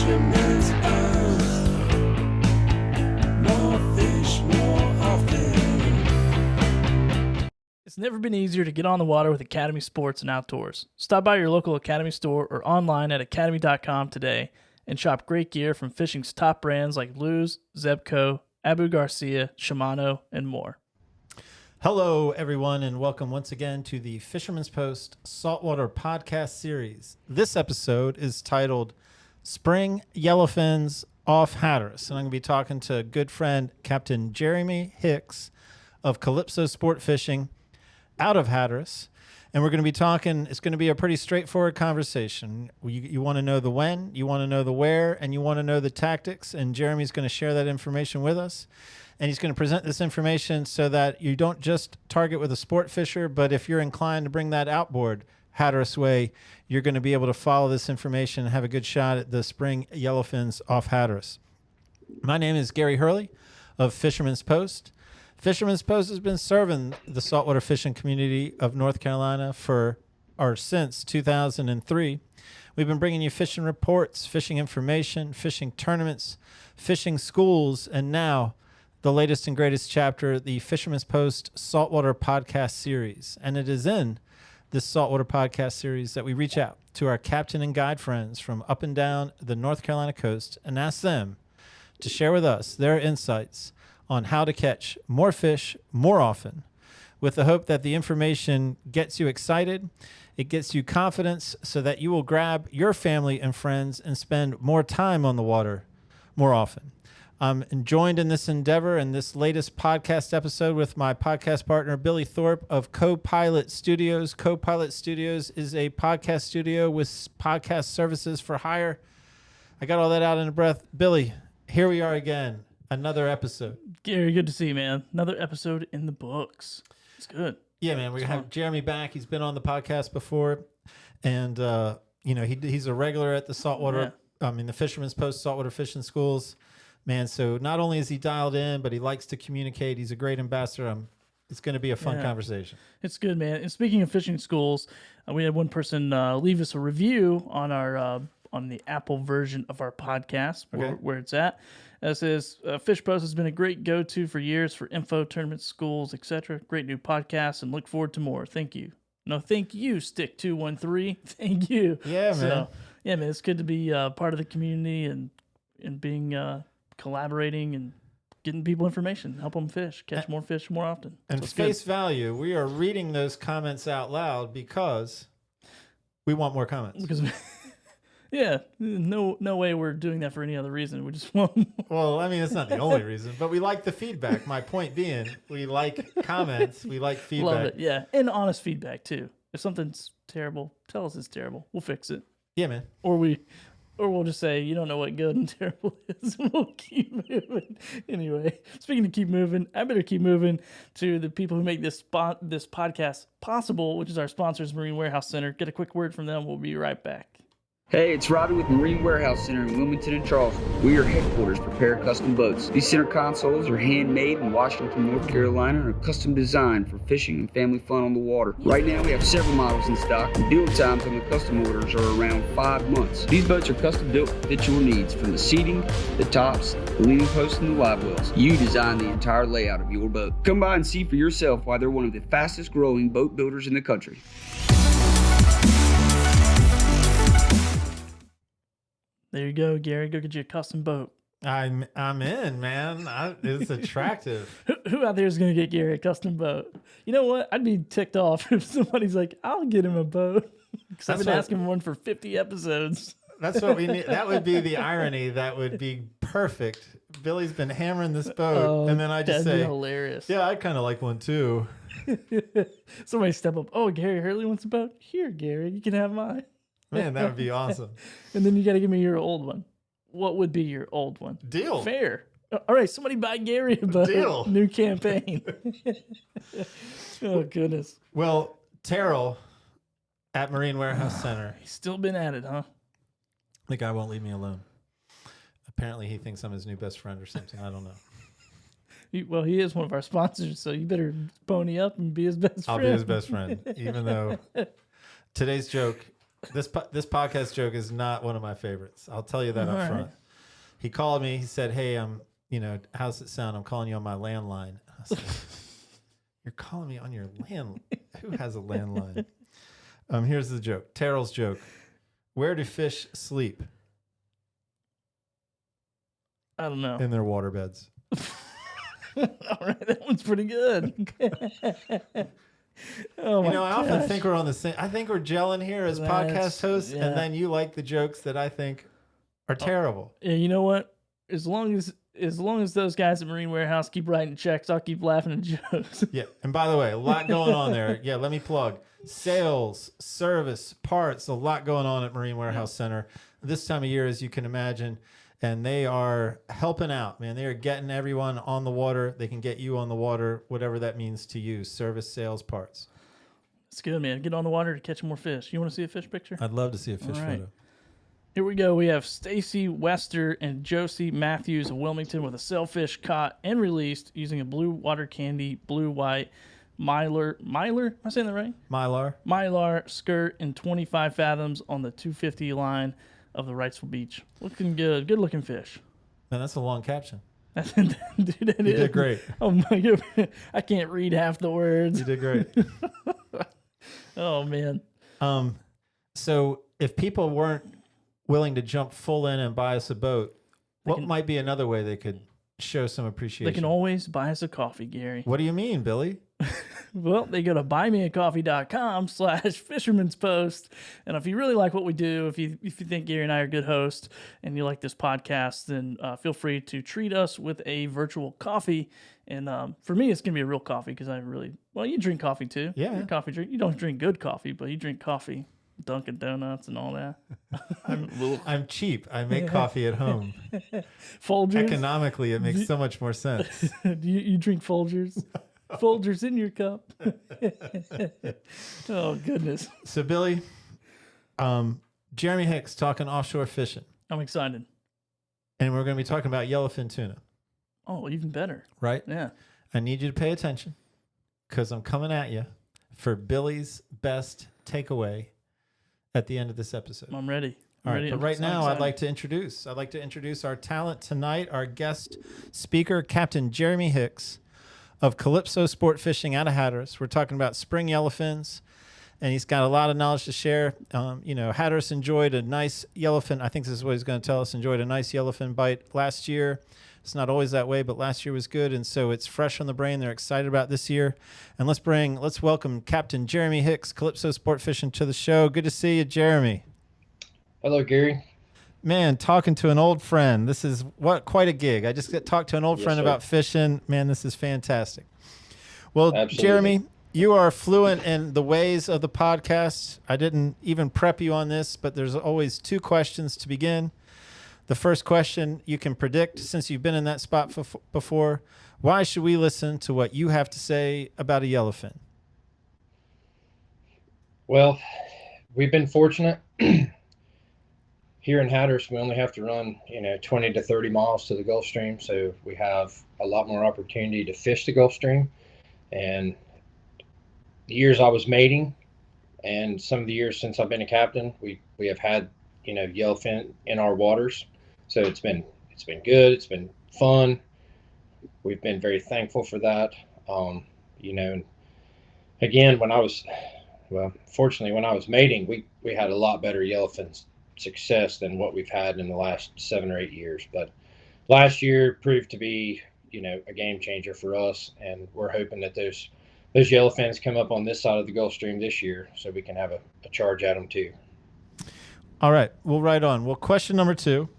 Fisherman's Post. More fish, more often. It's never been easier to get on the water with Academy Sports and Outdoors. Stop by your local Academy store or online at academy.com today and shop great gear from fishing's top brands like Luz, Zebco, Abu Garcia, Shimano, and more. Hello, everyone, and welcome once again to the Fisherman's Post Saltwater Podcast series. This episode is titled Spring Yellowfins off Hatteras, and I'm going to be talking to good friend Captain Jeremy Hicks of Calypso Sportfishing out of Hatteras. And we're going to be talking, it's going to be a pretty straightforward conversation. You want to know the when, you want to know the where, and you want to know the tactics, and Jeremy's going to share that information with us. And he's going to present this information so that you don't just target with a sport fisher, but if you're inclined to bring that outboard Hatteras way, you're going to be able to follow this information and have a good shot at the spring yellowfins off Hatteras. My name is Gary Hurley of Fisherman's Post. Fisherman's Post has been serving the saltwater fishing community of North Carolina since 2003. We've been bringing you fishing reports, fishing information, fishing tournaments, fishing schools, and now the latest and greatest chapter, the Fisherman's Post Saltwater Podcast series. And it is in this Saltwater Podcast series that we reach out to our captain and guide friends from up and down the North Carolina coast and ask them to share with us their insights on how to catch more fish more often, with the hope that the information gets you excited, it gets you confidence so that you will grab your family and friends and spend more time on the water more often. I'm joined in this endeavor in this latest podcast episode with my podcast partner, Billy Thorpe of Co-Pilot Studios. Co-Pilot Studios is a podcast studio with podcast services for hire. I got all that out in a breath. Billy, here we are again, another episode. Gary, good to see you, man. Another episode in the books. It's good. Yeah, man. We're going to have Jeremy back. He's been on the podcast before. And, he's a regular at the the Fisherman's Post Saltwater Fishing Schools. Man, so not only is he dialed in, but he likes to communicate. He's a great ambassador. It's going to be a fun conversation. It's good, man. And speaking of fishing schools, we had one person leave us a review on our on the Apple version of our podcast, where it's at. It says, Fish Post has been a great go-to for years for info, tournaments, schools, etc. Great new podcast, and look forward to more. Thank you. No, thank you, Stick213. Thank you. Yeah, man. So, yeah, man, it's good to be part of the community and being... collaborating and getting people information, help them catch more fish more often. And face value, we are reading those comments out loud because we want more comments. Because, no way we're doing that for any other reason. We just want. Well, I mean, it's not the only reason, but we like the feedback. My point being, we like comments, we like feedback. Love it, yeah, and honest feedback too. If something's terrible, tell us it's terrible. We'll fix it. Yeah, man. Or we'll just say, you don't know what good and terrible is. We'll keep moving. Anyway, speaking of keep moving, I better keep moving to the people who make this podcast possible, which is our sponsors, Marine Warehouse Center. Get a quick word from them. We'll be right back. Hey, it's Robbie with Marine Warehouse Center in Wilmington and Charleston. We are headquarters for Repair Custom Boats. These center consoles are handmade in Washington, North Carolina, and are custom designed for fishing and family fun on the water. Right now, we have several models in stock, and build times on the custom orders are around 5 months. These boats are custom built to fit your needs, from the seating, the tops, the leaning posts, and the live wells. You design the entire layout of your boat. Come by and see for yourself why they're one of the fastest growing boat builders in the country. There you go, Gary. Go get you a custom boat. I'm in, man. It's attractive. Who out there is going to get Gary a custom boat? You know what? I'd be ticked off if somebody's like, I'll get him a boat. Because I've been asking for one for 50 episodes. That's what we need. That would be the irony. That would be perfect. Billy's been hammering this boat, and then I just say, hilarious. Yeah, I kind of like one too. Somebody step up. Oh, Gary Hurley wants a boat? Here, Gary, you can have mine. Man, that would be awesome. And then you got to give me your old one. What would be your old one? Deal. Fair. All right, somebody buy Gary a boat. Deal. New campaign. Oh, goodness. Well, Terrell at Marine Warehouse Center. He's still been at it, huh? The guy won't leave me alone. Apparently, he thinks I'm his new best friend or something. I don't know. Well, he is one of our sponsors, so you better pony up and be his best friend. I'll be his best friend, even though today's joke This podcast joke is not one of my favorites. I'll tell you that up front. He called me. He said, "Hey, how's it sound? I'm calling you on my landline." I said, "You're calling me on your landline? Who has a landline?" Here's the joke. Terrell's joke. Where do fish sleep? I don't know. In their water beds. All right, that one's pretty good. Oh my I often think we're on the same. I think we're gelling here as podcast hosts, and then you like the jokes that I think are terrible. Yeah, you know what? As long as those guys at Marine Warehouse keep writing checks, I'll keep laughing at jokes. Yeah, and by the way, a lot going on there. Yeah, let me plug sales, service, parts. A lot going on at Marine Warehouse Center this time of year, as you can imagine. And they are helping out, man. They are getting everyone on the water. They can get you on the water, whatever that means to you. Service, sales, parts. It's good, man. Get on the water to catch more fish. You want to see a fish picture? I'd love to see a fish photo. Here we go. We have Stacy Wester and Josie Matthews of Wilmington with a sailfish caught and released using a blue water candy, blue-white Mylar. Am I saying that right? Mylar skirt in 25 fathoms on the 250 line of the Wrightsville Beach. Looking good. Good looking fish. Man, that's a long caption. Dude, you did great. Oh my God. I can't read half the words. You did great. Oh man. So if people weren't willing to jump full in and buy us a boat, what might be another way they could show some appreciation? They can always buy us a coffee, Gary. What do you mean, Billy? Well, they go to buymeacoffee.com/fishermanspost. And if you really like what we do, if you think Gary and I are a good hosts and you like this podcast, then feel free to treat us with a virtual coffee. And for me, it's going to be a real coffee because you drink coffee too. Yeah. You're a coffee drink. You don't drink good coffee, but you drink coffee, Dunkin' Donuts and all that. I'm cheap. I make coffee at home. Folgers? Economically, it makes so much more sense. Do you drink Folgers? Folgers in your cup. Oh, goodness. So, Billy, Jeremy Hicks talking offshore fishing. I'm excited. And we're going to be talking about yellowfin tuna. Oh, even better. Right? Yeah. I need you to pay attention because I'm coming at you for Billy's best takeaway at the end of this episode. I'm ready. All right, but right now I'd like to introduce our talent tonight, our guest speaker, Captain Jeremy Hicks of Calypso Sportfishing out of Hatteras. We're talking about spring yellowfins, and he's got a lot of knowledge to share. Hatteras enjoyed a nice yellowfin. I think this is what he's going to tell us. Enjoyed a nice yellowfin bite last year. It's not always that way, but last year was good, and so it's fresh on the brain. They're excited about this year. And let's welcome Captain Jeremy Hicks, Calypso Sportfishing, to the show. Good to see you, Jeremy. Hello, Gary. Man, talking to an old friend. This is quite a gig. I just talked to an old friend about fishing. Man, this is fantastic. Well, absolutely. Jeremy, you are fluent in the ways of the podcast. I didn't even prep you on this, but there's always two questions to begin. The first question you can predict since you've been in that spot before. Why should we listen to what you have to say about a yellowfin? Well, we've been fortunate. Here in Hatteras, we only have to run, 20 to 30 miles to the Gulf Stream, so we have a lot more opportunity to fish the Gulf Stream. And the years I was mating, and some of the years since I've been a captain, we have had, yellowfin in our waters. So it's been good. It's been fun. We've been very thankful for that. And again, fortunately, when I was mating, we had a lot better yellowfin success than what we've had in the last 7 or 8 years. But last year proved to be, a game changer for us, and we're hoping that those yellowfins come up on this side of the Gulf Stream this year so we can have a charge at them too. All right, we'll ride on. Well, question number 2,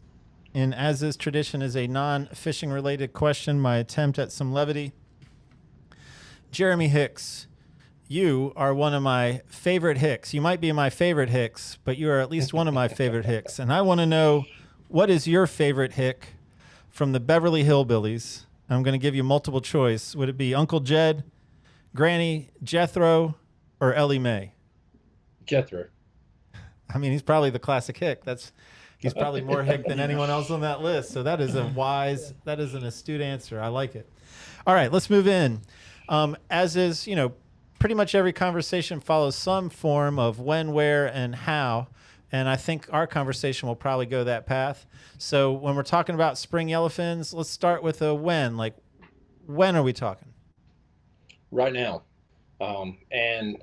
and as is tradition, is a non-fishing related question, my attempt at some levity. Jeremy Hicks, you are one of my favorite Hicks. You might be my favorite Hicks, but you are at least one of my favorite Hicks. And I want to know, what is your favorite Hick from the Beverly Hillbillies? I'm going to give you multiple choice. Would it be Uncle Jed, Granny Jethro, or Ellie Mae? Jethro. I mean, he's probably the classic Hick. He's probably more Hick than anyone else on that list. So that is an astute answer. I like it. All right, let's move in. As is, pretty much every conversation follows some form of when, where, and how. And I think our conversation will probably go that path. So when we're talking about spring yellowfins, let's start with a when. Like, when are we talking? Right now. And,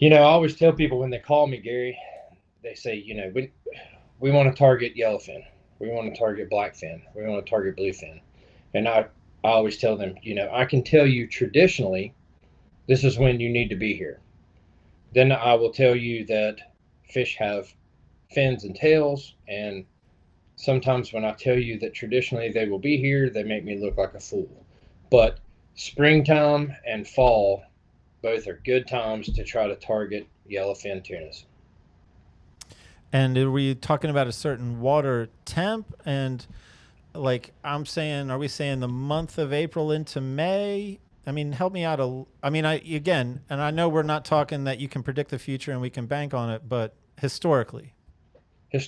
I always tell people when they call me, Gary, they say, we want to target yellowfin. We want to target blackfin. We want to target bluefin. And I always tell them, I can tell you traditionally, this is when you need to be here. Then I will tell you that fish have fins and tails. And sometimes when I tell you that traditionally they will be here, they make me look like a fool. But springtime and fall, both are good times to try to target yellowfin tunas. And are we talking about a certain water temp? And like I'm saying, are we saying the month of April into May? I mean, help me out. And I know we're not talking that you can predict the future and we can bank on it, but historically, when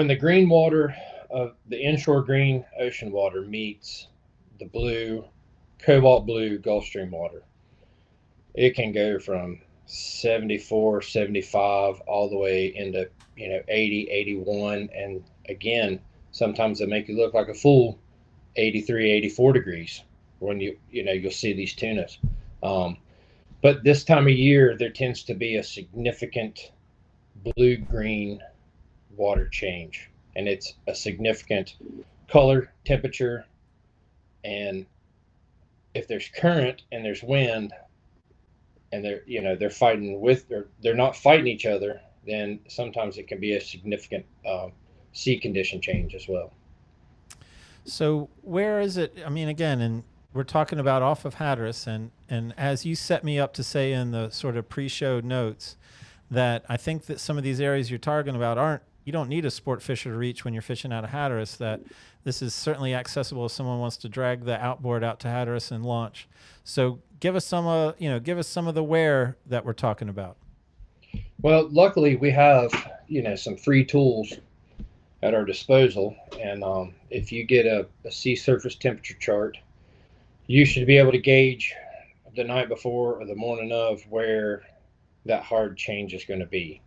the green water of the inshore green ocean water meets the blue, cobalt blue Gulf Stream water, it can go from 74, 75 all the way into 80, 81, and again sometimes they make you look like a fool, 83, 84 degrees when you'll see these tunas. But this time of year there tends to be a significant blue green water change, and it's a significant color, temperature, and if there's current and there's wind and they're fighting they're not fighting each other, then sometimes it can be a significant sea condition change as well. So where is it? I mean, again, and we're talking about off of Hatteras, and as you set me up to say in the sort of pre-show notes, that I think that some of these areas you're talking about you don't need a sport fisher to reach when you're fishing out of Hatteras, that this is certainly accessible if someone wants to drag the outboard out to Hatteras and launch. So give us some of the where that we're talking about. Well, luckily we have, some free tools at our disposal. And if you get a sea surface temperature chart, you should be able to gauge the night before or the morning of where that hard change is going to be.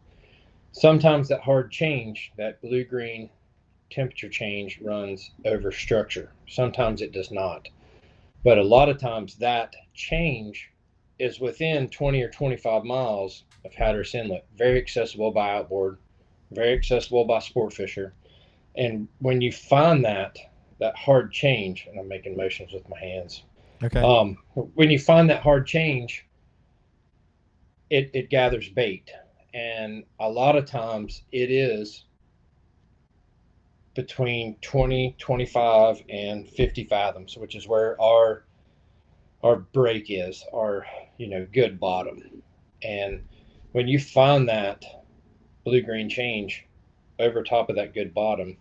Sometimes that hard change, that blue-green temperature change, runs over structure. Sometimes it does not. But a lot of times that change is within 20 or 25 miles of Hatteras Inlet, very accessible by outboard, very accessible by sport fisher. And when you find that hard change, and I'm making motions with my hands. Okay. When you find that hard change, it gathers bait. And a lot of times it is between 20, 25, and 50 fathoms, which is where our break is, our good bottom. And when you find that blue-green change over top of that good bottom,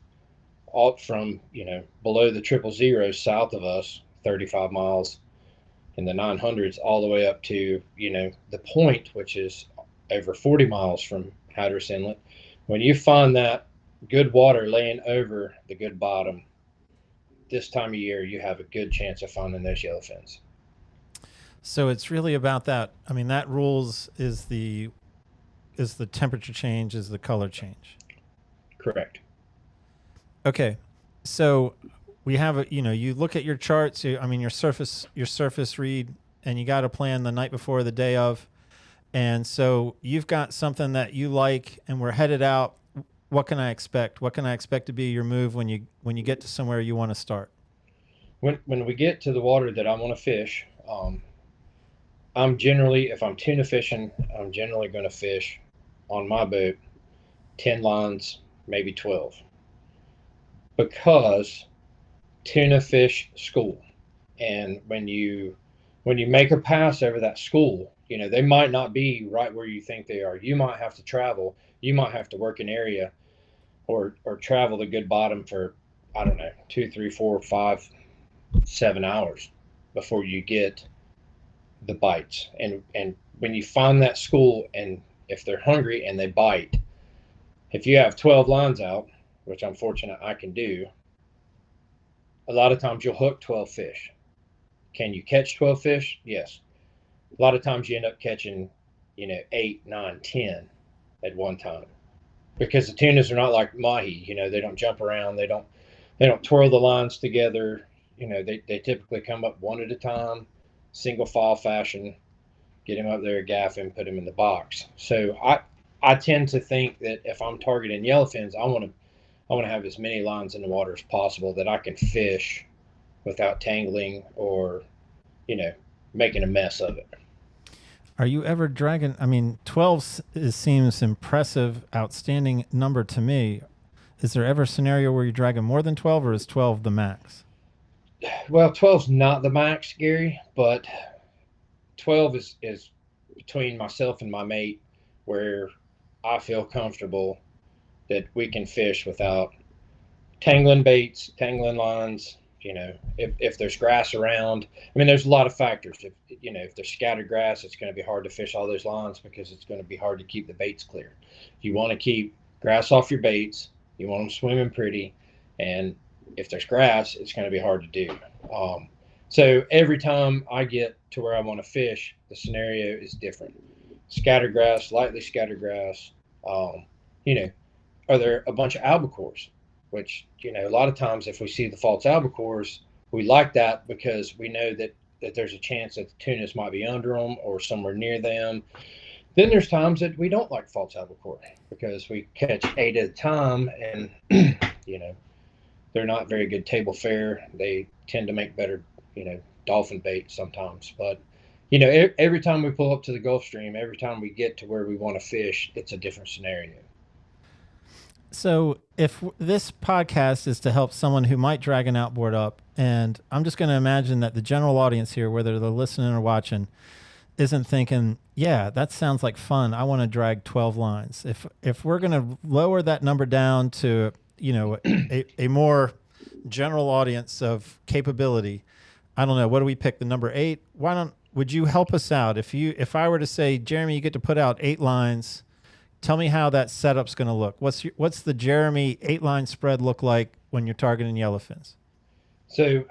out from below the 000 south of us, 35 miles in the 900s, all the way up to the point, which is over 40 miles from Hatteras Inlet. When you find that good water laying over the good bottom, this time of year you have a good chance of finding those yellowfins. So it's really about that. I mean, that rules is the temperature change, is the color change. Correct. Okay. So we have you look at your charts, your surface read, and you got to plan the night before, the day of. And so you've got something that you like, and we're headed out. What can I expect? What can I expect to be your move when you get to somewhere you want to start? When we get to the water that I want to fish, if I'm tuna fishing, I'm generally going to fish on my boat 10 lines, maybe 12, because tuna fish school. And when you make a pass over that school, they might not be right where you think they are. You might have to travel. You might have to work an area or travel the good bottom for, 2, 3, 4, 5, 7 hours before you get the bites. And when you find that school, and if they're hungry and they bite, if you have 12 lines out, which I'm fortunate I can do, a lot of times you'll hook 12 fish. Can you catch 12 fish? Yes. A lot of times you end up catching, 8, 9, 10 at one time, because the tunas are not like mahi. They don't jump around. They don't twirl the lines together. They typically come up one at a time, single file fashion, get him up there, gaff him, put him in the box. So I tend to think that if I'm targeting yellowfins, I want to have as many lines in the water as possible that I can fish without tangling or, making a mess of it. Are you ever dragging? I mean, 12 seems impressive, outstanding number to me. Is there ever a scenario where you're dragging more than 12, or is 12 the max? Well, 12's not the max, Gary, but 12 is between myself and my mate, where I feel comfortable that we can fish without tangling baits, tangling lines. If there's grass around, I mean, there's a lot of factors. If there's scattered grass, it's going to be hard to fish all those lines because it's going to be hard to keep the baits clear. You want to keep grass off your baits. You want them swimming pretty. And if there's grass, it's going to be hard to do. So every time I get to where I want to fish, the scenario is different. Scattered grass, lightly scattered grass. Are there a bunch of albacores? Which, a lot of times if we see the false albacores, we like that because we know that there's a chance that the tunas might be under them or somewhere near them. Then there's times that we don't like false albacore because we catch 8 at a time and, they're not very good table fare. They tend to make better, dolphin bait sometimes. But, every time we pull up to the Gulf Stream, every time we get to where we want to fish, it's a different scenario. So if this podcast is to help someone who might drag an outboard up, and I'm just going to imagine that the general audience here, whether they're listening or watching, isn't thinking, yeah, that sounds like fun. I want to drag 12 lines. If we're going to lower that number down to, a more general audience of capability, I don't know, what do we pick? The number 8? Would you help us out? If I were to say, Jeremy, you get to put out 8 lines, tell me how that setup's going to look. What's the Jeremy 8-line spread look like when you're targeting yellowfins? So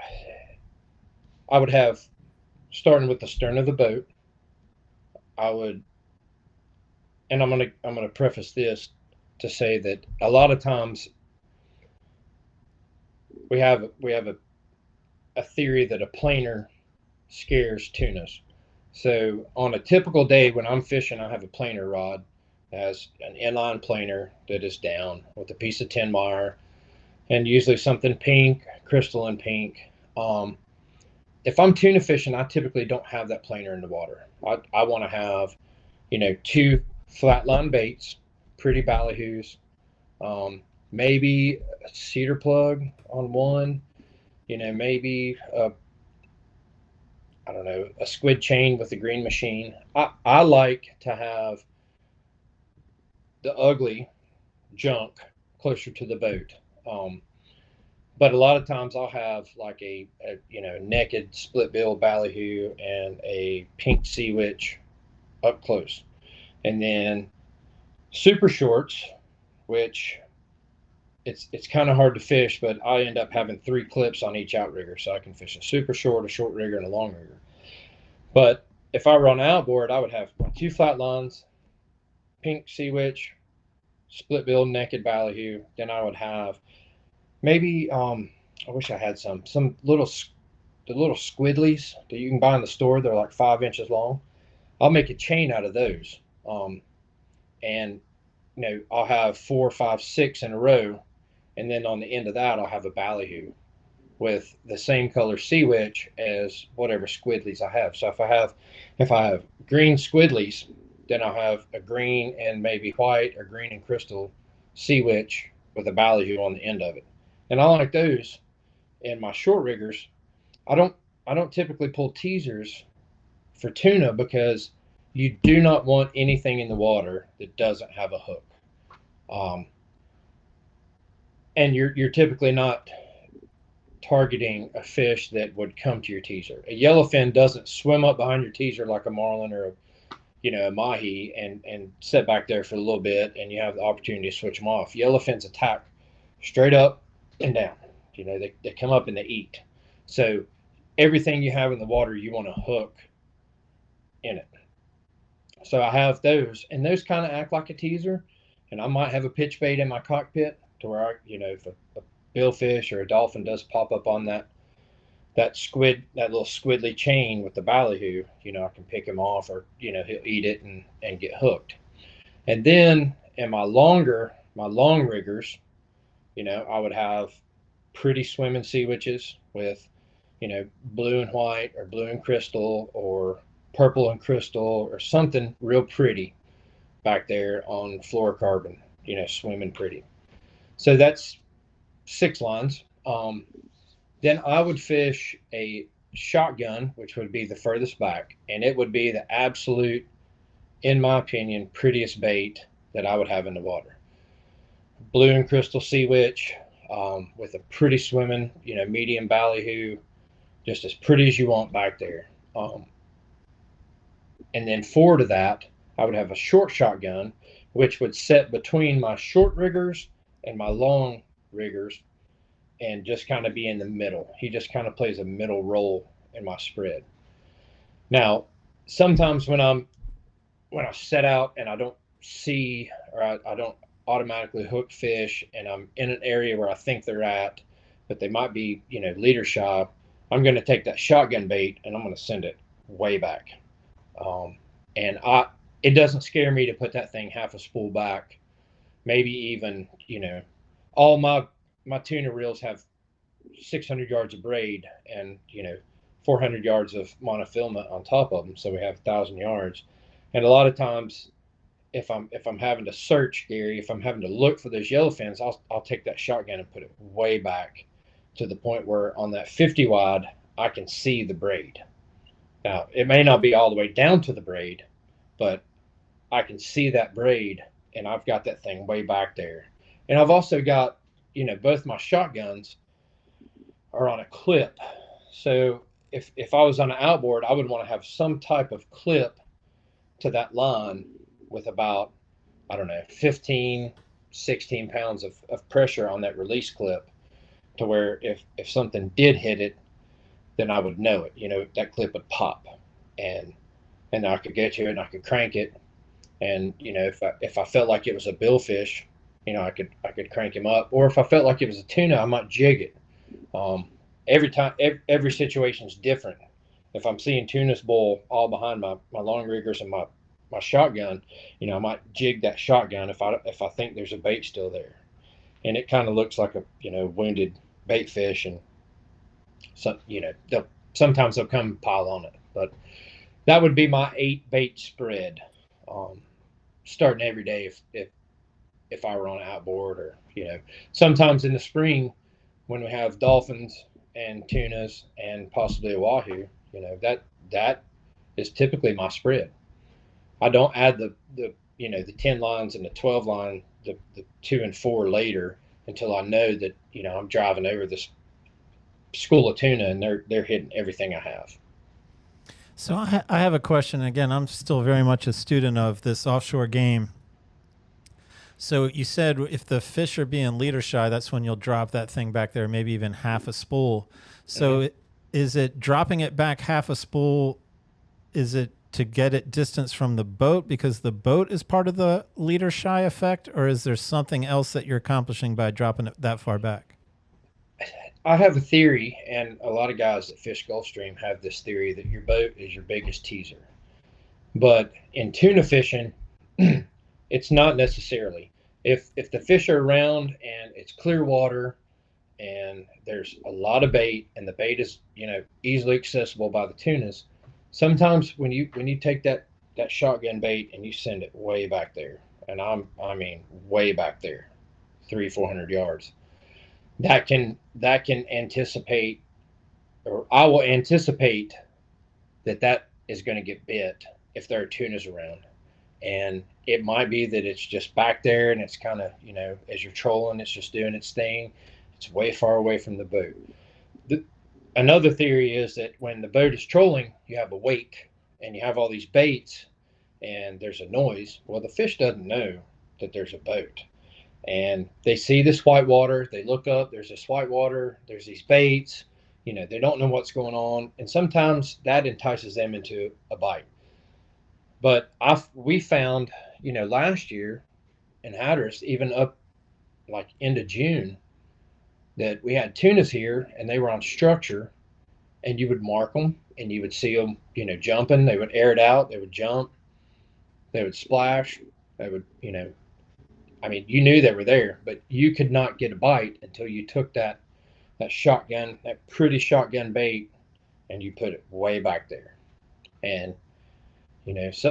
I would have, starting with the stern of the boat, and I'm gonna preface this to say that a lot of times we have a theory that a planer scares tunas. So on a typical day when I'm fishing, I have a planer rod. Has an inline planer that is down with a piece of 10 wire and usually something pink, crystalline pink. If I'm tuna fishing, I typically don't have that planer in the water. I want to have, 2 flatline baits, pretty ballyhoos, maybe a cedar plug on one, maybe a squid chain with a green machine. I like to have the ugly junk closer to the boat. But a lot of times I'll have like a naked split bill ballyhoo and a pink sea witch up close. And then super shorts, which it's kind of hard to fish, but I end up having 3 clips on each outrigger. So I can fish a super short, a short rigger, and a long rigger. But if I were on outboard, I would have 2 flat lines, pink sea witch, split bill naked ballyhoo. Then I would have maybe I wish I had some little squidlies that you can buy in the store. They're like 5 inches long. I'll make a chain out of those, and I'll have 4, 5, 6 in a row, and then on the end of that I'll have a ballyhoo with the same color sea witch as whatever squidlies I have. So if I have green squidlies, then I'll have a green and maybe white or green and crystal sea witch with a ballyhoo on the end of it. And I like those in my short riggers. I don't typically pull teasers for tuna because you do not want anything in the water that doesn't have a hook. And you're typically not targeting a fish that would come to your teaser. A yellowfin doesn't swim up behind your teaser like a marlin or a mahi and sit back there for a little bit and you have the opportunity to switch them off. Yellowfins attack straight up and down. They come up and they eat. So everything you have in the water, you want to hook in it. So I have those, and those kind of act like a teaser. And I might have a pitch bait in my cockpit to where if a billfish or a dolphin does pop up on that little squiddly chain with the ballyhoo, I can pick him off, or he'll eat it and get hooked. And then in my long riggers, I would have pretty swimming sea witches with, blue and white or blue and crystal or purple and crystal or something real pretty back there on fluorocarbon, swimming pretty. So that's 6 lines. Then I would fish a shotgun, which would be the furthest back, and it would be the absolute, in my opinion, prettiest bait that I would have in the water. Blue and crystal sea witch with a pretty swimming, medium ballyhoo, just as pretty as you want back there. And then forward of that, I would have a short shotgun, which would set between my short riggers and my long riggers and just kind of be in the middle. He just kind of plays a middle role in my spread. Now, sometimes when I set out and I don't see, or I don't automatically hook fish, and I'm in an area where I think they're at, but they might be, leader shy, I'm going to take that shotgun bait and I'm going to send it way back. And it doesn't scare me to put that thing half a spool back, maybe even, all my tuna reels have 600 yards of braid and 400 yards of monofilament on top of them, so we have 1,000 yards. And a lot of times, if I'm having to search, Gary, if I'm having to look for those yellowfins, I'll take that shotgun and put it way back to the point where on that 50 wide I can see the braid. Now, it may not be all the way down to the braid, but I can see that braid, and I've got that thing way back there. And I've also got, both my shotguns are on a clip. So if I was on an outboard, I would want to have some type of clip to that line with about, 15, 16 pounds of pressure on that release clip, to where if something did hit it, then I would know it. That clip would pop, and I could get to it and I could crank it. And if I felt like it was a billfish, I could crank him up. Or if I felt like it was a tuna, I might jig it. Every time, every situation is different. If I'm seeing tunas bull all behind my long riggers and my shotgun, I might jig that shotgun if I think there's a bait still there, and it kind of looks like a wounded bait fish, and sometimes they'll come and pile on it. But that would be my 8 bait spread, starting every day if I were on an outboard, or sometimes in the spring when we have dolphins and tunas and possibly a wahoo, that is typically my spread. I don't add the 10 lines and the 12 line, the 2 and 4 later, until I know that I'm driving over this school of tuna and they're hitting everything I have. So I have a question. Again, I'm still very much a student of this offshore game. So you said if the fish are being leader shy, that's when you'll drop that thing back there, maybe even half a spool. So is it dropping it back half a spool? Is it to get it distance from the boat because the boat is part of the leader shy effect, or is there something else that you're accomplishing by dropping it that far back? I have a theory, and a lot of guys that fish Gulfstream have this theory that your boat is your biggest teaser. But in tuna fishing, it's not necessarily. If the fish are around and it's clear water and there's a lot of bait and the bait is easily accessible by the tunas, sometimes when you take that shotgun bait and you send it way back there, and I mean way back there, 300-400 yards, that can anticipate, or I will anticipate that is going to get bit if there are tunas around. And it might be that it's just back there and it's kind of, as you're trolling, it's just doing its thing. It's way far away from the boat. Another theory is that when the boat is trolling, you have a wake and you have all these baits and there's a noise. Well, the fish doesn't know that there's a boat. And they see this white water. They look up. There's this white water. There's these baits. They don't know what's going on, and sometimes that entices them into a bite. But we found, last year in Hatteras, even up like into June, that we had tunas here and they were on structure, and you would mark them and you would see them, jumping. They would air it out. They would jump. They would splash. They would, you knew they were there, but you could not get a bite until you took that shotgun, that pretty shotgun bait, and you put it way back there. And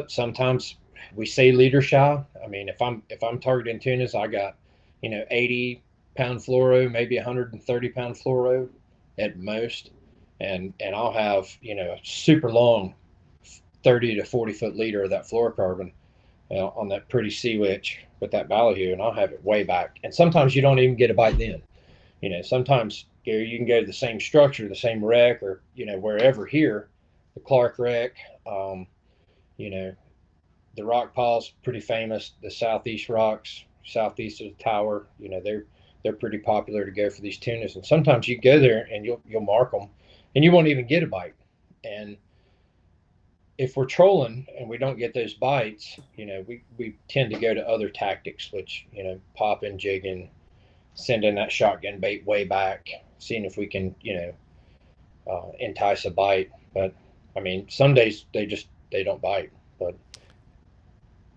sometimes we say leader shy. I mean, if I'm targeting tunas, I got 80-pound fluoro, maybe 130-pound fluoro at most, and I'll have a super long 30 to 40 foot leader of that fluorocarbon on that pretty sea witch with that ballyhoo, and I'll have it way back. And sometimes you don't even get a bite then. Sometimes, Gary, you can go to the same structure, the same wreck, or wherever here, the Clark wreck. The rock pile's pretty famous. The southeast rocks, southeast of the tower, they're pretty popular to go for these tunas. And sometimes you go there and you'll mark them, and you won't even get a bite. And if we're trolling and we don't get those bites, we tend to go to other tactics, which popping, jigging, sending that shotgun bait way back, seeing if we can entice a bite. But I mean, some days they don't bite. But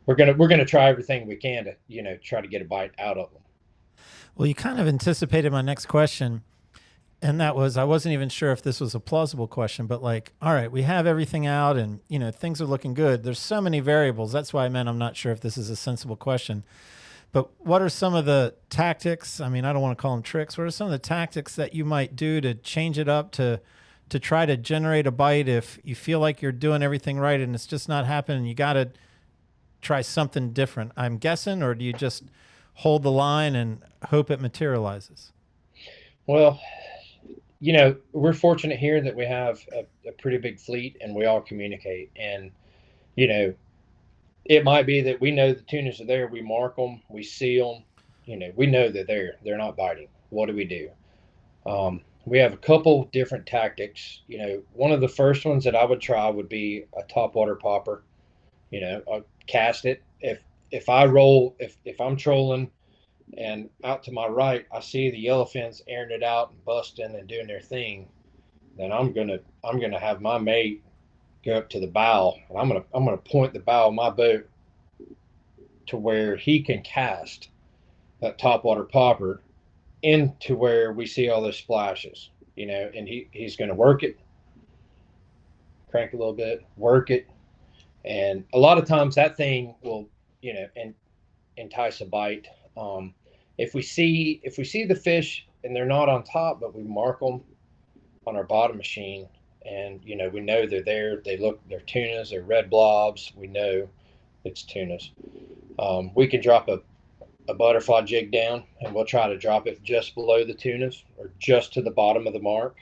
we're gonna try everything we can to try to get a bite out of them. Well, you kind of anticipated my next question, and that was, I wasn't even sure if this was a plausible question, but like, all right, we have everything out and things are looking good. There's so many variables. That's why I meant I'm not sure if this is a sensible question. But what are some of the tactics? I mean, I don't want to call them tricks. What are some of the tactics that you might do to change it up to try to generate a bite if you feel like you're doing everything right and it's just not happening? You got to try something different, I'm guessing, or do you just hold the line and hope it materializes? Well, we're fortunate here that we have a pretty big fleet and we all communicate. And, it might be that we know the tunas are there. We mark them, we see them, we know they're there. They're not biting. What do we do? We have a couple different tactics. One of the first ones that I would try would be a topwater popper. I'll cast it. If I'm trolling and out to my right, I see the yellowfins airing it out and busting and doing their thing, then I'm gonna have my mate go up to the bow, and I'm gonna point the bow of my boat to where he can cast that topwater popper into where we see all those splashes, and he's gonna work it, crank a little bit, work it, and a lot of times that thing will, entice a bite. If we see the fish and they're not on top, but we mark them on our bottom machine, and we know they're there. They're tunas, they're red blobs. We know it's tunas. We can drop a butterfly jig down, and we'll try to drop it just below the tunas or just to the bottom of the mark,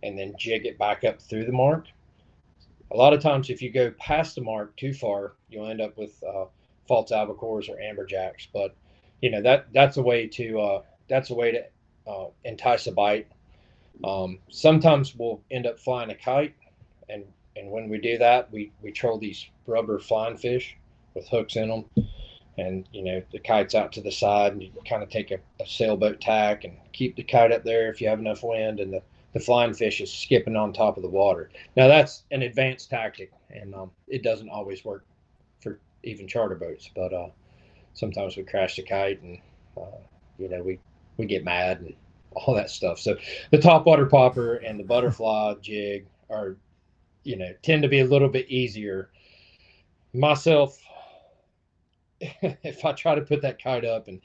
and then jig it back up through the mark. A lot of times, if you go past the mark too far, you'll end up with false albacores or amberjacks. But that's a way to entice a bite. Sometimes we'll end up flying a kite, and when we do that, we troll these rubber flying fish with hooks in them, and the kite's out to the side, and you kind of take a sailboat tack and keep the kite up there if you have enough wind, and the flying fish is skipping on top of the water. Now that's an advanced tactic, and it doesn't always work for even charter boats, but sometimes we crash the kite, and we get mad and all that stuff. So the topwater popper and the butterfly jig are, tend to be a little bit easier. Myself, if I try to put that kite up and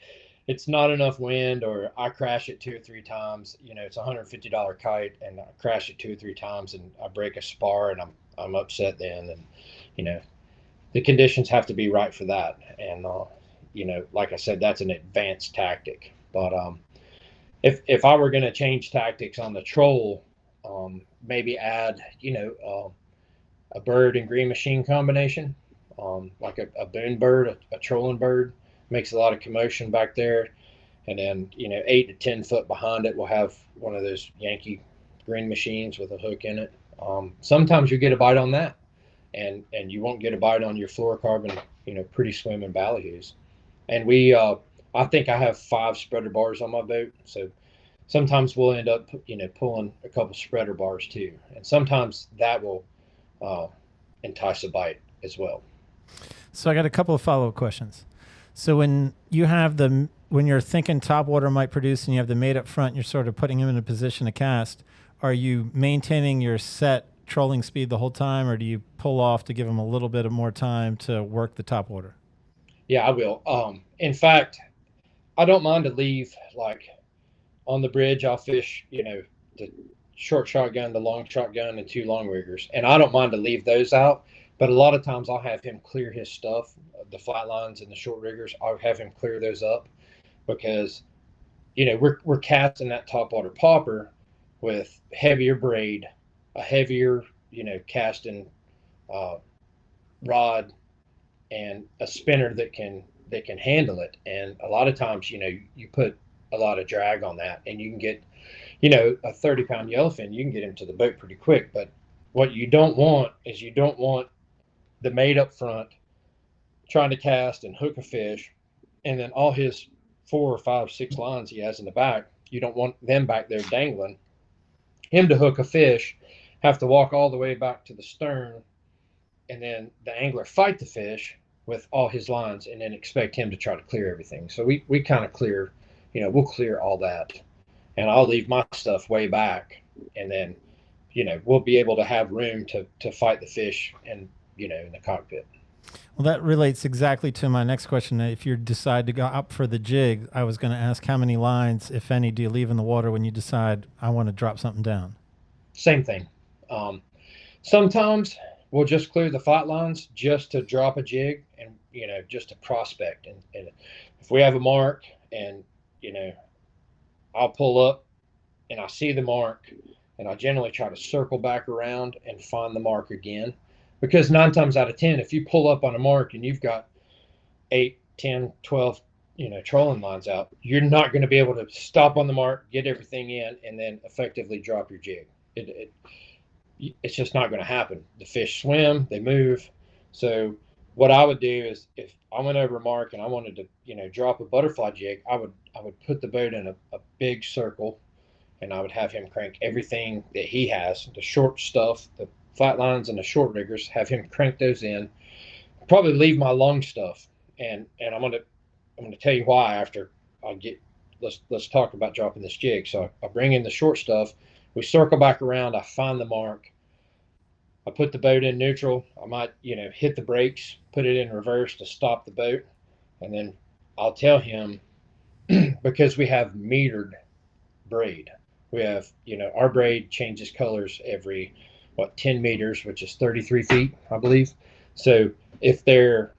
it's not enough wind, or I crash it 2 or 3 times, it's a $150 kite, and I crash it 2 or 3 times and I break a spar, and I'm upset then. And, the conditions have to be right for that. And, like I said, that's an advanced tactic. But, if I were going to change tactics on the troll, maybe add, a bird and green machine combination, like a boon bird, a trolling bird, makes a lot of commotion back there. And then, 8 to 10 foot behind it, we'll have one of those Yankee green machines with a hook in it. Sometimes you get a bite on that, and you won't get a bite on your fluorocarbon, pretty swim and ballyhoos. And I think I have 5 spreader bars on my boat, so sometimes we'll end up, pulling a couple spreader bars too, and sometimes that will entice a bite as well. So I got a couple of follow-up questions. So when you're thinking topwater might produce and you have the mate up front, you're sort of putting him in a position to cast, are you maintaining your set trolling speed the whole time, or do you pull off to give him a little bit of more time to work the topwater? Yeah, I will. In fact, I don't mind to leave, like on the bridge, I'll fish, the short shotgun, the long shotgun, and 2 long riggers. And I don't mind to leave those out. But a lot of times I'll have him clear his stuff, the flat lines and the short riggers. I'll have him clear those up because, we're casting that topwater popper with heavier braid, a heavier, casting rod, and a spinner that can handle it. And a lot of times, you put a lot of drag on that, and you can get, a 30-pound yellowfin, you can get him to the boat pretty quick. But what you don't want is the mate up front trying to cast and hook a fish, and then all his 4 or 5, 6 lines he has in the back, you don't want them back there dangling. Him to hook a fish, have to walk all the way back to the stern, and then the angler fight the fish with all his lines, and then expect him to try to clear everything. So we kind of clear, we'll clear all that, and I'll leave my stuff way back, and then, we'll be able to have room to fight the fish and, in the cockpit. Well, that relates exactly to my next question. If you decide to go up for the jig, I was going to ask how many lines, if any, do you leave in the water when you decide I want to drop something down? Same thing. Sometimes we'll just clear the flat lines just to drop a jig and, just to prospect. And if we have a mark and, I'll pull up and I see the mark, and I generally try to circle back around and find the mark again. Because 9 times out of 10, if you pull up on a mark and you've got 8, 10, 12, trolling lines out, you're not going to be able to stop on the mark, get everything in, and then effectively drop your jig. It's just not going to happen. The fish swim, they move. So what I would do is, if I went over a mark and I wanted to, drop a butterfly jig, I would put the boat in a big circle, and I would have him crank everything that he has, the short stuff, the flat lines and the short riggers, have him crank those in. Probably leave my long stuff, and I'm gonna tell you why after I get. Let's talk about dropping this jig. So I bring in the short stuff. We circle back around. I find the mark. I put the boat in neutral. I might hit the brakes, put it in reverse to stop the boat, and then I'll tell him because we have metered braid. We have our braid changes colors every 10 meters, which is 33 feet, I believe. So if they're,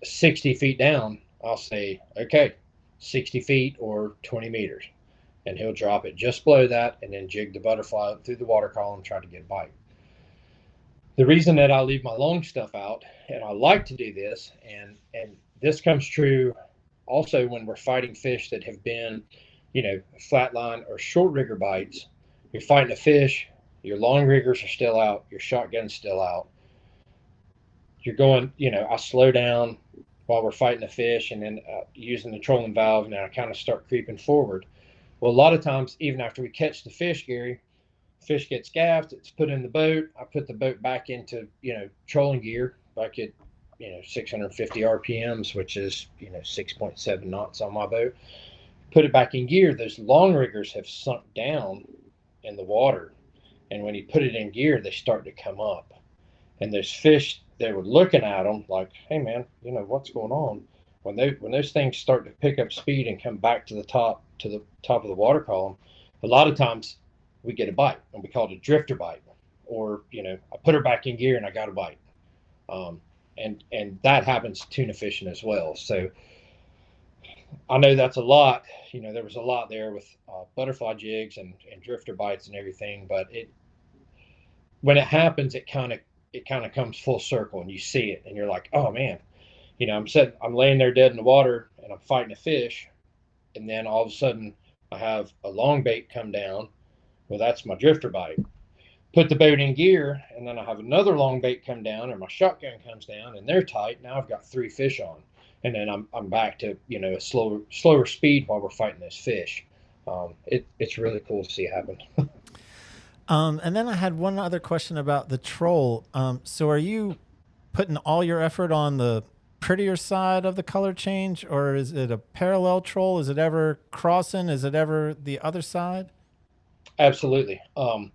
60 feet down, I'll say, okay, 60 feet or 20 meters. And he'll drop it just below that and then jig the butterfly through the water column, try to get a bite. The reason that I leave my long stuff out, and I like to do this, and this comes true also when we're fighting fish that have been, flatline or short rigger bites. You're fighting a fish, your long riggers are still out, your shotgun's still out. You're going, I slow down while we're fighting the fish, and then using the trolling valve, and then I kind of start creeping forward. Well, a lot of times, even after we catch the fish, Gary, fish gets gaffed, it's put in the boat. I put the boat back into, trolling gear, back at, 650 RPMs, which is, 6.7 knots on my boat. Put it back in gear. Those long riggers have sunk down in the water. And when you put it in gear, they start to come up. And those fish, they were looking at them like, hey, man, what's going on? When those things start to pick up speed and come back to the top of the water column, a lot of times we get a bite, and we call it a drifter bite. Or, I put her back in gear and I got a bite. And that happens tuna fishing as well. So I know that's a lot. There was a lot there with butterfly jigs and drifter bites and everything, but when it happens, it kind of comes full circle, and you see it, and you're like, oh man, I'm laying there dead in the water, and I'm fighting a fish, and then all of a sudden I have a long bait come down Well, that's my drifter bite. Put the boat in gear, and then I have another long bait come down, or my shotgun comes down, and they're tight. Now I've got 3 fish on, and then I'm back to a slower speed while we're fighting those fish. It's really cool to see happen. And then I had one other question about the troll. So are you putting all your effort on the prettier side of the color change, or is it a parallel troll? Is it ever crossing? Is it ever the other side? Absolutely. And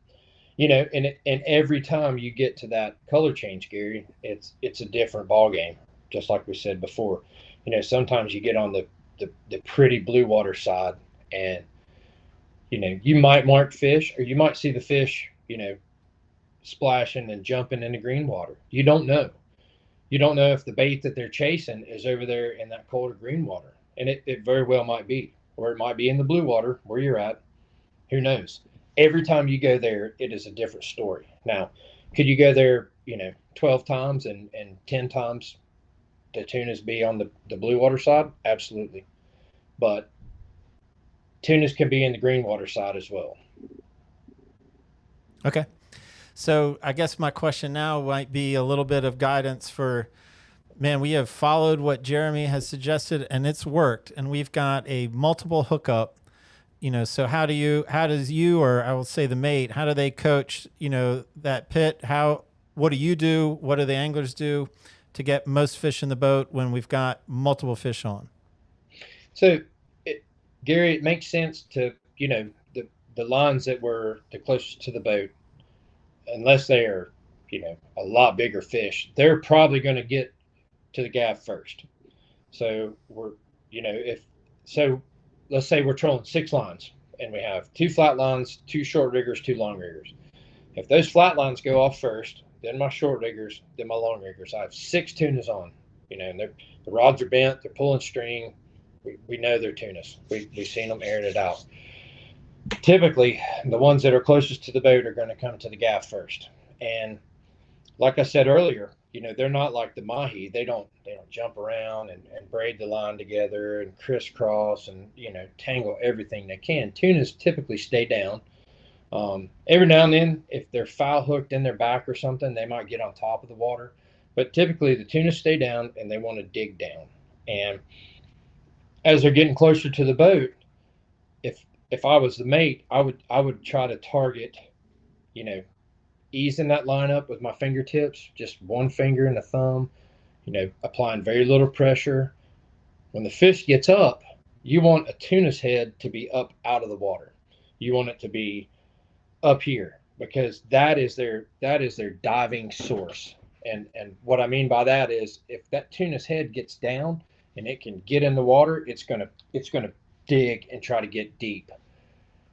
every time you get to that color change, Gary, it's a different ball game. Just like we said before, sometimes you get on the pretty blue water side, and you might mark fish, or you might see the fish, splashing and jumping in the green water. You don't know. You don't know if the bait that they're chasing is over there in that colder green water. And it very well might be. Or it might be in the blue water where you're at. Who knows? Every time you go there, it is a different story. Now, could you go there, 12 times and 10 times the tunas be on the blue water side? Absolutely. But tunas can be in the green water side as well. Okay. So I guess my question now might be a little bit of guidance for, man, we have followed what Jeremy has suggested and it's worked, and we've got a multiple hookup, so how does you, or I will say the mate, how do they coach, that pit? What do you do? What do the anglers do to get most fish in the boat when we've got multiple fish on? So Gary, it makes sense to, the lines that were the closest to the boat, unless they are, a lot bigger fish, they're probably going to get to the gaff first. So let's say we're trolling 6 lines, and we have 2 flat lines, 2 short riggers, 2 long riggers. If those flat lines go off first, then my short riggers, then my long riggers, I have 6 tunas on, and the rods are bent, they're pulling string. We know they're tunas. We've seen them airing it out. Typically, the ones that are closest to the boat are going to come to the gaff first. And like I said earlier, they're not like the mahi. They don't jump around and braid the line together and crisscross and, tangle everything they can. Tunas typically stay down. Every now and then, if they're foul hooked in their back or something, they might get on top of the water. But typically, the tunas stay down and they want to dig down. And as they're getting closer to the boat, if I was the mate, I would try to target, easing that line up with my fingertips, just one finger and a thumb, applying very little pressure. When the fish gets up, you want a tuna's head to be up out of the water. You want it to be up here, because that is their diving source. And what I mean by that is, if that tuna's head gets down and it can get in the water, it's gonna dig and try to get deep.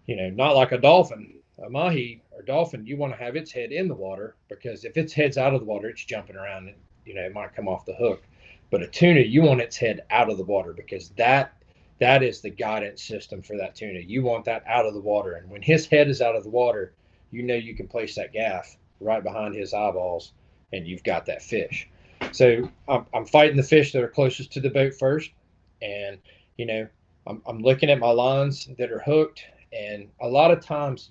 Not like a dolphin, a mahi or dolphin. You want to have its head in the water, because if its head's out of the water, it's jumping around and it might come off the hook. But a tuna, you want its head out of the water, because that is the guidance system for that tuna. You want that out of the water, and when his head is out of the water, you can place that gaff right behind his eyeballs, and you've got that fish. So I'm fighting the fish that are closest to the boat first, and I'm looking at my lines that are hooked. And a lot of times,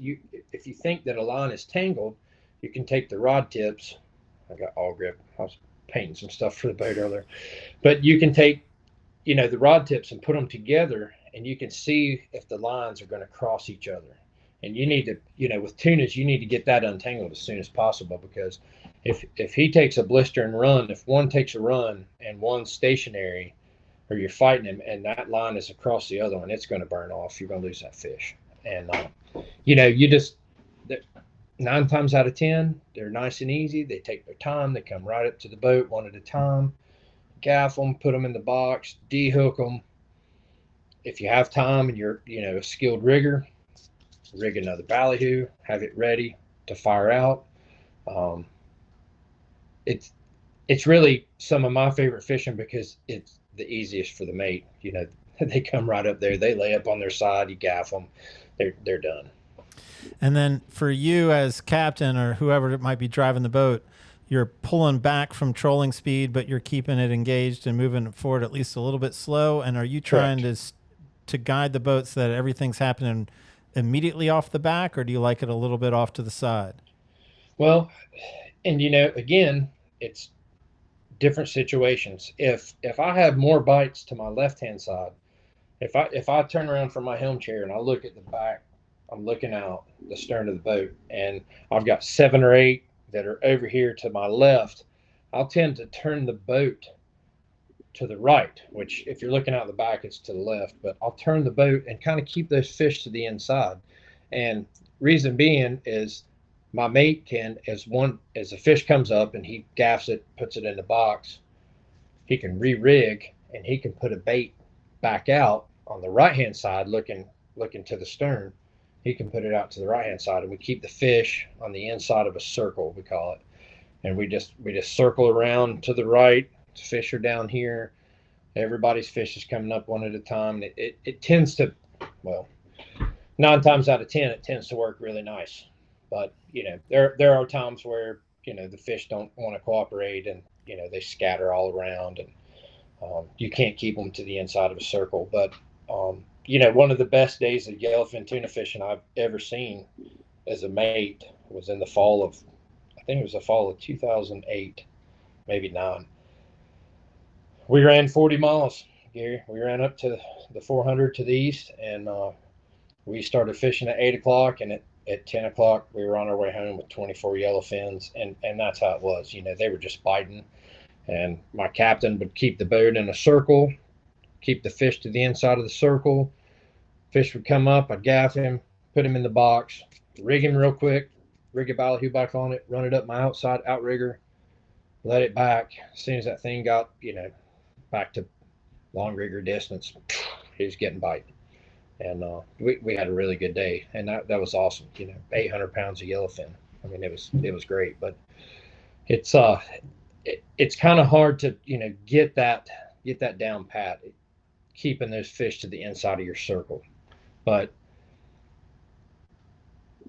if you think that a line is tangled, you can take the rod tips. I got all grip. I was painting some stuff for the boat earlier, but you can take the rod tips and put them together, and you can see if the lines are going to cross each other. And you need to, with tunas, you need to get that untangled as soon as possible, because if he takes a blister and run, if one takes a run and one's stationary, or you're fighting him and that line is across the other one, it's going to burn off. You're going to lose that fish. And, you just, 9 times out of 10, they're nice and easy. They take their time. They come right up to the boat one at a time, gaff them, put them in the box, de-hook them. If you have time and you're, a skilled rigger, rig another ballyhoo, have it ready to fire out. It's really some of my favorite fishing, because it's the easiest for the mate. They come right up there, they lay up on their side, you gaff them, they're done. And then for you as captain, or whoever might be driving the boat, you're pulling back from trolling speed, but you're keeping it engaged and moving it forward at least a little bit slow. And are you trying to guide the boat so that everything's happening immediately off the back, or do you like it a little bit off to the side? Well, and again, it's different situations. If I have more bites to my left-hand side, if I turn around from my helm chair and I look at the back, I'm looking out the stern of the boat, and I've got 7 or 8 that are over here to my left, I'll tend to turn the boat to the right, which if you're looking out the back, it's to the left, but I'll turn the boat and kind of keep those fish to the inside. And reason being is my mate can, as a fish comes up and he gaffs it, puts it in the box, he can re-rig and he can put a bait back out on the right-hand side, looking to the stern. He can put it out to the right-hand side, and we keep the fish on the inside of a circle, we call it. And we just circle around to the right. The fish are down here. Everybody's fish is coming up one at a time. It tends to, well, 9 times out of 10, it tends to work really nice. But, there are times where, the fish don't want to cooperate, and, they scatter all around, and you can't keep them to the inside of a circle. But, one of the best days of yellowfin tuna fishing I've ever seen as a mate was in the fall of, I think it was the fall of 2008, maybe 9. We ran 40 miles, Gary. We ran up to the 400 to the east, and we started fishing at 8 o'clock, and at 10 o'clock, we were on our way home with 24 yellowfins, and that's how it was. They were just biting, and my captain would keep the boat in a circle, keep the fish to the inside of the circle. Fish would come up, I'd gaff him, put him in the box, rig him real quick, rig a ballyhoo back on it, run it up my outside outrigger, let it back. As soon as that thing got, back to long rigger distance, he was getting bite. And we had a really good day, and that was awesome. 800 pounds of yellowfin. I mean, it was great, but it's kind of hard to get that down pat, keeping those fish to the inside of your circle. But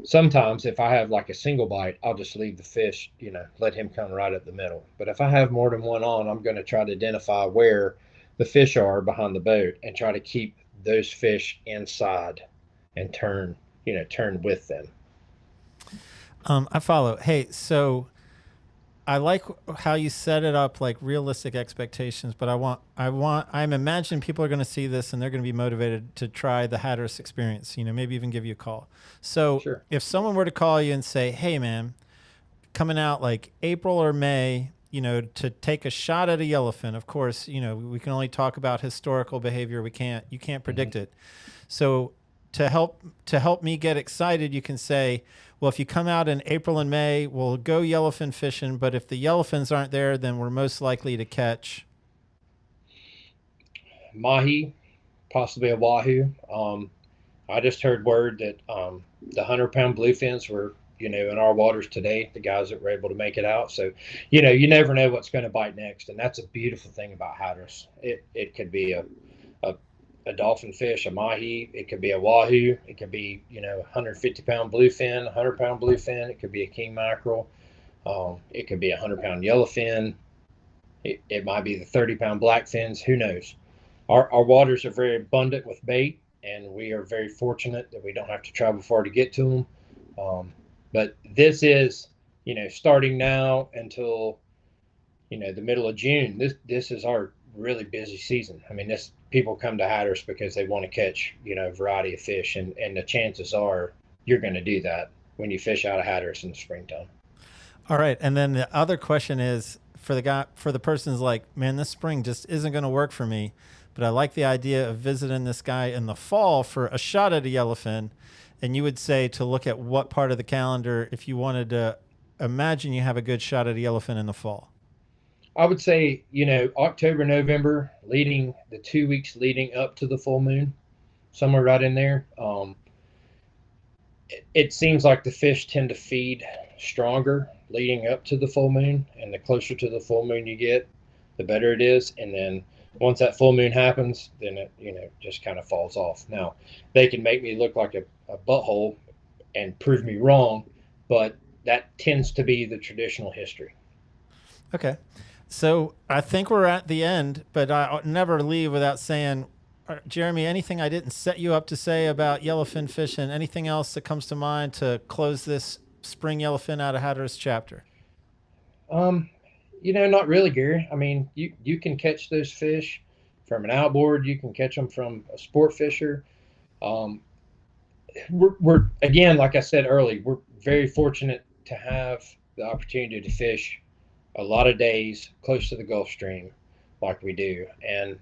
sometimes if I have like a single bite, I'll just leave the fish, let him come right up the middle. But if I have more than one on, I'm going to try to identify where the fish are behind the boat and try to keep those fish inside and turn with them. I follow. Hey, so I like how you set it up, like realistic expectations, but I'm imagining people are going to see this and they're going to be motivated to try the Hatteras experience, maybe even give you a call. So Sure. If someone were to call you and say, hey man, coming out like April or May, to take a shot at a yellowfin, of course, we can only talk about historical behavior. You can't predict it. So to help me get excited, you can say, well, if you come out in April and May, we'll go yellowfin fishing. But if the yellowfins aren't there, then we're most likely to catch mahi, possibly a wahoo. I just heard word that the 100-pound bluefins were, in our waters today, the guys that were able to make it out. So, you never know what's going to bite next. And that's a beautiful thing about Hatteras. It could be a dolphin fish, a mahi. It could be a wahoo. It could be, 150-pound bluefin, 100-pound bluefin. It could be a king mackerel. It could be a 100-pound yellowfin. It might be the 30-pound blackfins. Who knows? Our waters are very abundant with bait, and we are very fortunate that we don't have to travel far to get to them. But this is, starting now until, the middle of June, this is our really busy season. I mean, people come to Hatteras because they want to catch, a variety of fish, and the chances are you're going to do that when you fish out of Hatteras in the springtime. All right. And then the other question is for the person's like, man, this spring just isn't going to work for me, but I like the idea of visiting this guy in the fall for a shot at a yellowfin. And you would say to look at what part of the calendar, if you wanted to imagine you have a good shot at a yellowfin in the fall. I would say, October, November, the 2 weeks leading up to the full moon, somewhere right in there. It seems like the fish tend to feed stronger leading up to the full moon, and the closer to the full moon you get, the better it is. And then once that full moon happens, then it, just kind of falls off. Now, they can make me look like a butthole and prove me wrong, but that tends to be the traditional history. Okay. So I think we're at the end, but I never leave without saying, Jeremy, anything I didn't set you up to say about yellowfin fishing? Anything else that comes to mind to close this spring yellowfin out of Hatteras chapter? Not really, Gary. I mean, you can catch those fish from an outboard. You can catch them from a sport fisher. We're again, like I said earlier, we're very fortunate to have the opportunity to fish a lot of days close to the Gulf Stream like we do. And,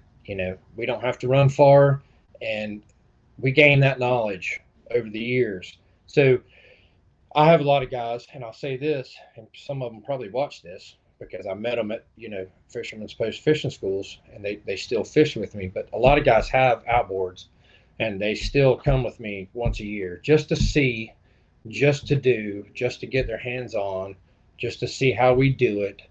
we don't have to run far, and we gain that knowledge over the years. So I have a lot of guys, and I'll say this, and some of them probably watch this because I met them at, Fisherman's Post fishing schools, and they still fish with me. But a lot of guys have outboards, and they still come with me once a year just to see, just to do, just to get their hands on, just to see how we do it,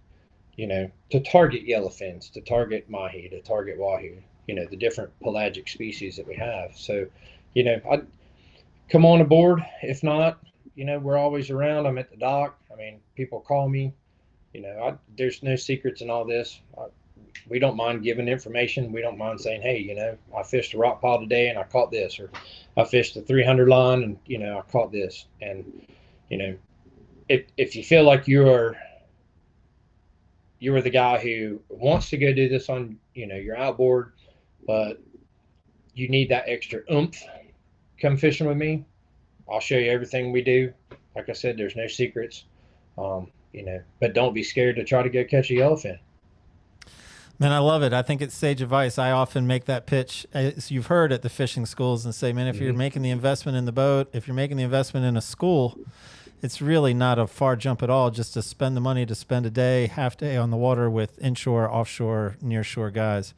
to target yellowfins, to target mahi, to target wahoo, the different pelagic species that we have. So, I'd come on aboard. If not, we're always around. I'm at the dock. I mean, people call me. There's no secrets in all this. We don't mind giving information. We don't mind saying, hey, I fished a rock pile today and I caught this, or I fished a 300 line and, I caught this. And, if you feel like you're the guy who wants to go do this on, your outboard, but you need that extra oomph, come fishing with me. I'll show you everything we do. Like I said, there's no secrets, but don't be scared to try to go catch a yellowfin. Man, I love it. I think it's sage advice. I often make that pitch, as you've heard at the fishing schools, and say, man, if you're making the investment in the boat, if you're making the investment in a school, it's really not a far jump at all just to spend the money to spend a day, half day on the water with inshore, offshore, nearshore guys.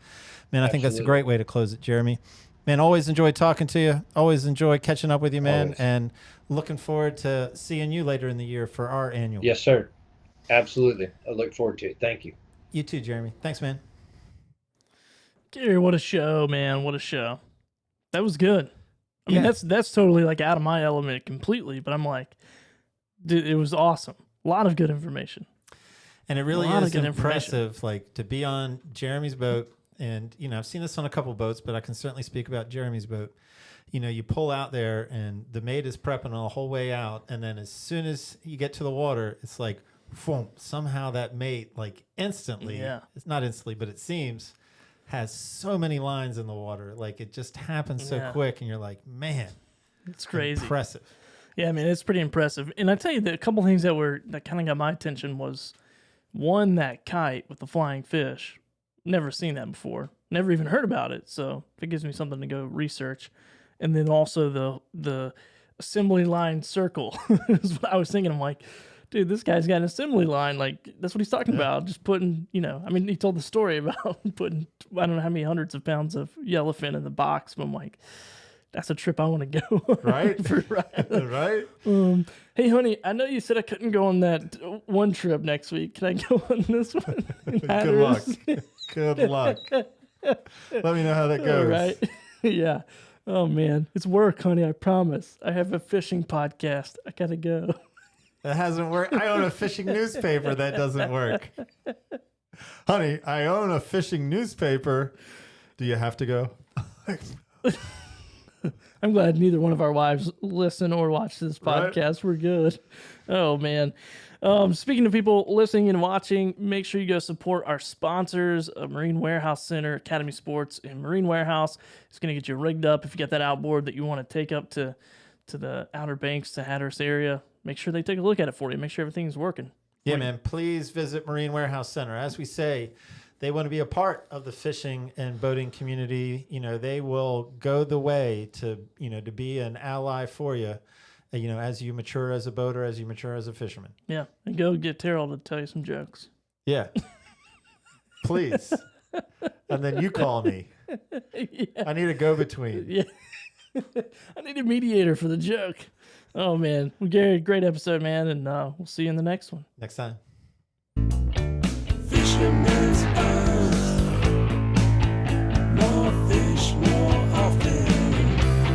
Man, I think that's a great way to close it, Jeremy. Man, always enjoy talking to you. Always enjoy catching up with you, man. Always. And looking forward to seeing you later in the year for our annual. Yes, sir. Absolutely. I look forward to it. Thank you. You too, Jeremy. Thanks, man. Gary, what a show, man. What a show. That was good. I mean, that's totally like out of my element completely, but I'm like, dude, it was awesome. A lot of good information. And it really is impressive, like, to be on Jeremy's boat. And, I've seen this on a couple boats, but I can certainly speak about Jeremy's boat. You pull out there and the mate is prepping the whole way out. And then as soon as you get to the water, it's like, boom, somehow that mate, like, instantly, it's not instantly, but it seems, has so many lines in the water. Like, it just happens so quick. And you're like, man, it's crazy. Impressive. Yeah, I mean, it's pretty impressive. And I tell you, a couple things that kind of got my attention was, one, that kite with the flying fish. Never seen that before. Never even heard about it. So it gives me something to go research. And then also the assembly line circle is what I was thinking. I'm like, dude, this guy's got an assembly line. Like, that's what he's talking about. Just putting, I mean, he told the story about putting, I don't know how many hundreds of pounds of yellowfin in the box. But I'm like, that's a trip I want to go. Right? Right? Hey, honey, I know you said I couldn't go on that one trip next week. Can I go on this one? Good luck. Good luck. Let me know how that goes. Right? Yeah. Oh, man. It's work, honey. I promise. I have a fishing podcast. I got to go. That hasn't worked. I own a fishing newspaper. That doesn't work. Honey, I own a fishing newspaper. Do you have to go? I'm glad neither one of our wives listen or watch this podcast. Right? We're good. Oh, man. Speaking of people listening and watching, make sure you go support our sponsors, Marine Warehouse Center, Academy Sports, and Marine Warehouse. It's going to get you rigged up if you got that outboard that you want to take up to the Outer Banks, to Hatteras area. Make sure they take a look at it for you. Make sure everything's working. Yeah, man. Please visit Marine Warehouse Center. As we say, they want to be a part of the fishing and boating community. They will go the way to be an ally for you, as you mature as a boater, as you mature as a fisherman. Yeah. And go get Terrell to tell you some jokes. Yeah. Please. And then you call me. Yeah. I need a go-between. Yeah. I need a mediator for the joke. Oh, man. Well, Gary, great episode, man. And we'll see you in the next one. Next time. Fisherman's